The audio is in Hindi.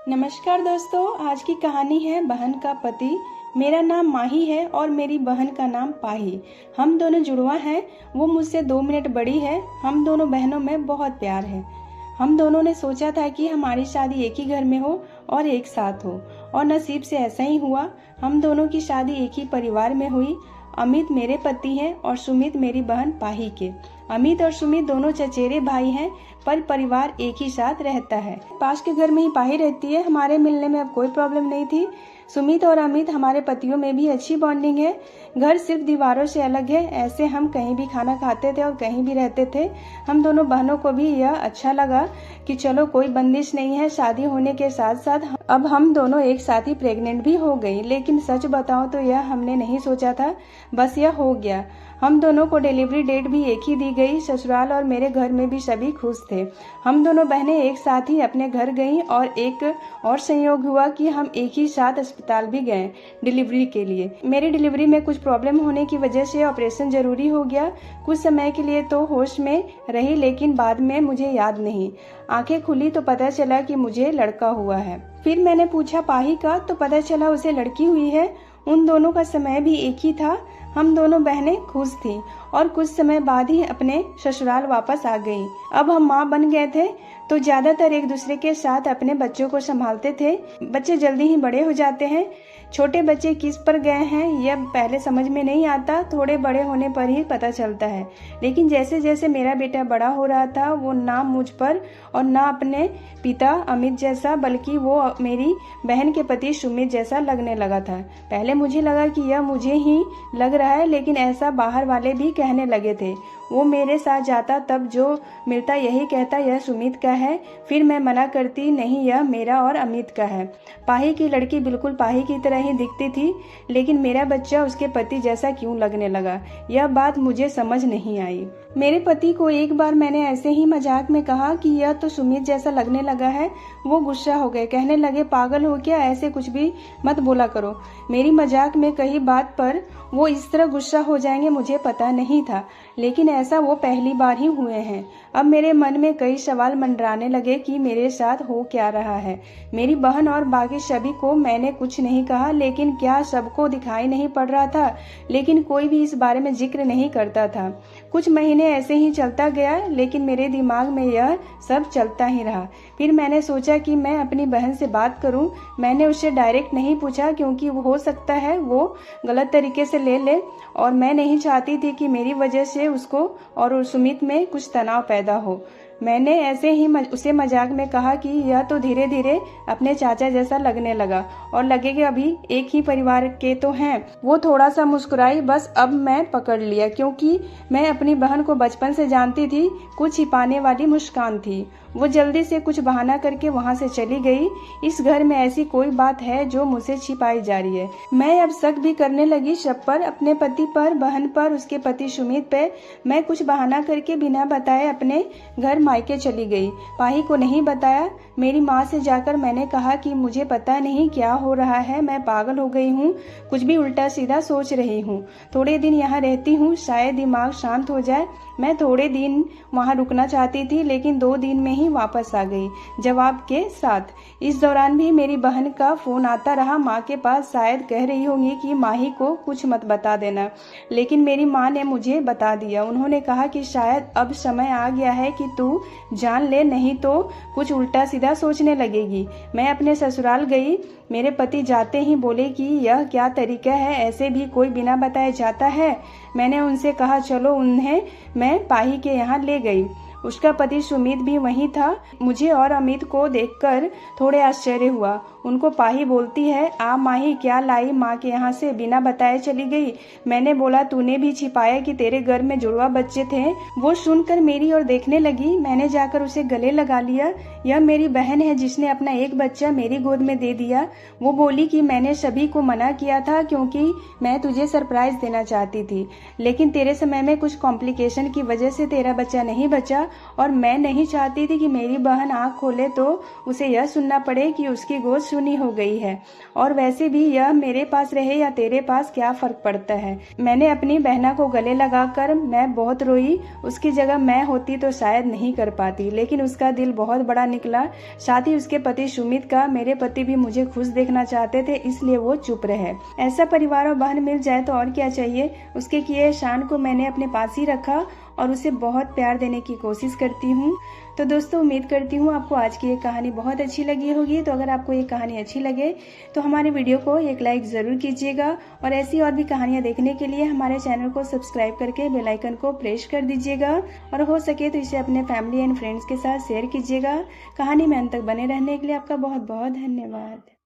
नमस्कार दोस्तों, आज की कहानी है बहन का पति। मेरा नाम माही है और मेरी बहन का नाम पाही। हम दोनों जुड़वा हैं। वो मुझसे 2 मिनट बड़ी है। हम दोनों बहनों में बहुत प्यार है। हम दोनों ने सोचा था कि हमारी शादी एक ही घर में हो और एक साथ हो, और नसीब से ऐसा ही हुआ। हम दोनों की शादी एक ही परिवार में हुई। अमित मेरे पति हैं और सुमित मेरी बहन पाही के। अमित और सुमित दोनों चचेरे भाई हैं, पर परिवार एक ही साथ रहता है। पास के घर में ही पाही रहती है। हमारे मिलने में अब कोई प्रॉब्लम नहीं थी। सुमित और अमित हमारे पतियों में भी अच्छी बॉन्डिंग है। घर सिर्फ दीवारों से अलग है। ऐसे हम कहीं भी खाना खाते थे और कहीं भी रहते थे। हम दोनों बहनों को भी यह अच्छा लगा कि चलो कोई बंदिश नहीं है। शादी होने के साथ साथ अब हम दोनों एक साथ ही प्रेग्नेंट भी हो गई। लेकिन सच बताओ तो यह हमने नहीं सोचा था, बस यह हो गया। हम दोनों को डिलीवरी डेट भी एक ही दी गई। ससुराल और मेरे घर में भी सभी खुश थे। हम दोनों बहनें एक साथ ही अपने घर गईं और एक और संयोग हुआ कि हम एक ही साथ अस्पताल भी गए डिलीवरी के लिए। मेरी डिलीवरी में कुछ प्रॉब्लम होने की वजह से ऑपरेशन जरूरी हो गया। कुछ समय के लिए तो होश में रही, लेकिन बाद में मुझे याद नहीं। आंखें खुली तो पता चला कि मुझे लड़का हुआ है। फिर मैंने पूछा पाही का, तो पता चला उसे लड़की हुई है। उन दोनों का समय भी एक ही था। हम दोनों बहनें खुश थीं और कुछ समय बाद ही अपने ससुराल वापस आ गईं। अब हम माँ बन गए थे तो ज्यादातर एक दूसरे के साथ अपने बच्चों को संभालते थे। बच्चे जल्दी ही बड़े हो जाते हैं। छोटे बच्चे किस पर गए हैं यह पहले समझ में नहीं आता, थोड़े बड़े होने पर ही पता चलता है। लेकिन जैसे जैसे मेरा बेटा बड़ा हो रहा था, वो ना मुझ पर और ना अपने पिता अमित जैसा, बल्कि वो मेरी बहन के पति सुमित जैसा लगने लगा था। पहले मुझे लगा कि यह मुझे ही लग रहा है, लेकिन ऐसा बाहर वाले भी कहने लगे थे। वो मेरे साथ जाता तब जो मिलता यही कहता यह सुमित का है। फिर मैं मना करती, नहीं यह मेरा और अमित का है। पाही की लड़की बिल्कुल पाही की तरह ही दिखती थी, लेकिन मेरा बच्चा उसके पति जैसा क्यों लगने लगा, यह बात मुझे समझ नहीं आई। मेरे पति को एक बार मैंने ऐसे ही मजाक में कहा कि यह तो सुमित जैसा लगने लगा है। वो गुस्सा हो गए, कहने लगे पागल हो क्या, ऐसे कुछ भी मत बोला करो। मेरी मजाक में कही बात पर वो इस तरह गुस्सा हो जाएंगे मुझे पता नहीं था, लेकिन ऐसा वो पहली बार ही हुए हैं। अब मेरे मन में कई सवाल मंडराने लगे कि मेरे साथ हो क्या रहा है। मेरी बहन और बाकी सभी को मैंने कुछ नहीं कहा, लेकिन क्या सबको दिखाई नहीं पड़ रहा था? लेकिन कोई भी इस बारे में जिक्र नहीं करता था। कुछ महीने ऐसे ही चलता गया, लेकिन मेरे दिमाग में यह सब चलता ही रहा। फिर मैंने सोचा कि मैं अपनी बहन से बात करूं। मैंने उससे डायरेक्ट नहीं पूछा, क्योंकि हो सकता है वो गलत तरीके से ले ले, और मैं नहीं चाहती थी कि मेरी वजह से उसको और सुमित में कुछ तनाव पैदा हो। मैंने ऐसे ही उसे मजाक में कहा कि यह तो धीरे धीरे अपने चाचा जैसा लगने लगा और लगे कि अभी एक ही परिवार के तो हैं। वो थोड़ा सा मुस्कुराई, बस अब मैं पकड़ लिया, क्योंकि मैं अपनी बहन को बचपन से जानती थी। कुछ छिपाने वाली मुस्कान थी। वो जल्दी से कुछ बहाना करके वहां से चली गई। इस घर में ऐसी कोई बात है जो मुझसे छिपाई जा रही है। मैं अब शक भी करने लगी सब पर, अपने पति पर, बहन पर, उसके पति सुमित पे। मैं कुछ बहाना करके बिना बताए अपने घर मायके चली गई। पाही को नहीं बताया। मेरी माँ से जाकर मैंने कहा कि मुझे पता नहीं क्या हो रहा है, मैं पागल हो गई हूँ, कुछ भी उल्टा सीधा सोच रही हूँ। थोड़े दिन यहाँ रहती हूँ, शायद दिमाग शांत हो जाए। मैं थोड़े दिन वहाँ रुकना चाहती थी, लेकिन 2 दिन में ही वापस आ गई जवाब के साथ। इस दौरान भी मेरी बहन का फोन आता रहा माँ के पास। शायद कह रही होंगी कि माही को कुछ मत बता देना, लेकिन मेरी माँ ने मुझे बता दिया। उन्होंने कहा कि शायद अब समय आ गया है कि तू जान ले, नहीं तो कुछ उल्टा सीधा सोचने लगेगी। मैं अपने ससुराल गई। मेरे पति जाते ही बोले कि यह क्या तरीका है, ऐसे भी कोई बिना बताए जाता है। मैंने उनसे कहा चलो, उन्हें मैं पाही के यहाँ ले गई। उसका पति सुमित भी वहीं था। मुझे और अमित को देखकर थोड़े आश्चर्य हुआ। उनको पाही बोलती है, आ माही क्या लाई, माँ के यहाँ से बिना बताए चली गई। मैंने बोला तूने भी छिपाया कि तेरे घर में जुड़वा बच्चे थे। वो सुनकर मेरी ओर देखने लगी। मैंने जाकर उसे गले लगा लिया। यह मेरी बहन है जिसने अपना एक बच्चा मेरी गोद में दे दिया। वो बोली कि मैंने सभी को मना किया था क्योंकि मैं तुझे सरप्राइज देना चाहती थी, लेकिन तेरे समय में कुछ कॉम्प्लिकेशन की वजह से तेरा बच्चा नहीं बचा। और मैं नहीं चाहती थी कि मेरी बहन आँख खोले तो उसे यह सुनना पड़े कि उसकी गोद सूनी हो गई है। और वैसे भी यह मेरे पास रहे या तेरे पास क्या फ़र्क पड़ता है। मैंने अपनी बहना को गले लगाकर मैं बहुत रोई। उसकी जगह मैं होती तो शायद नहीं कर पाती, लेकिन उसका दिल बहुत बड़ा निकला। साथ ही उसके पति सुमित का, मेरे पति भी मुझे खुश देखना चाहते थे, इसलिए वो चुप रहे। ऐसा परिवार और बहन मिल जाए तो और क्या चाहिए। उसके किए एहसान को मैंने अपने पास ही रखा और उसे बहुत प्यार देने की कोशिश करती हूँ। तो दोस्तों, उम्मीद करती हूँ आपको आज की ये कहानी बहुत अच्छी लगी होगी। तो अगर आपको ये कहानी अच्छी लगे तो हमारे वीडियो को एक लाइक ज़रूर कीजिएगा और ऐसी और भी कहानियाँ देखने के लिए हमारे चैनल को सब्सक्राइब करके बेल आइकन को प्रेस कर दीजिएगा और हो सके तो इसे अपने फैमिली एंड फ्रेंड्स के साथ शेयर कीजिएगा। कहानी में अंत तक बने रहने के लिए आपका बहुत बहुत धन्यवाद।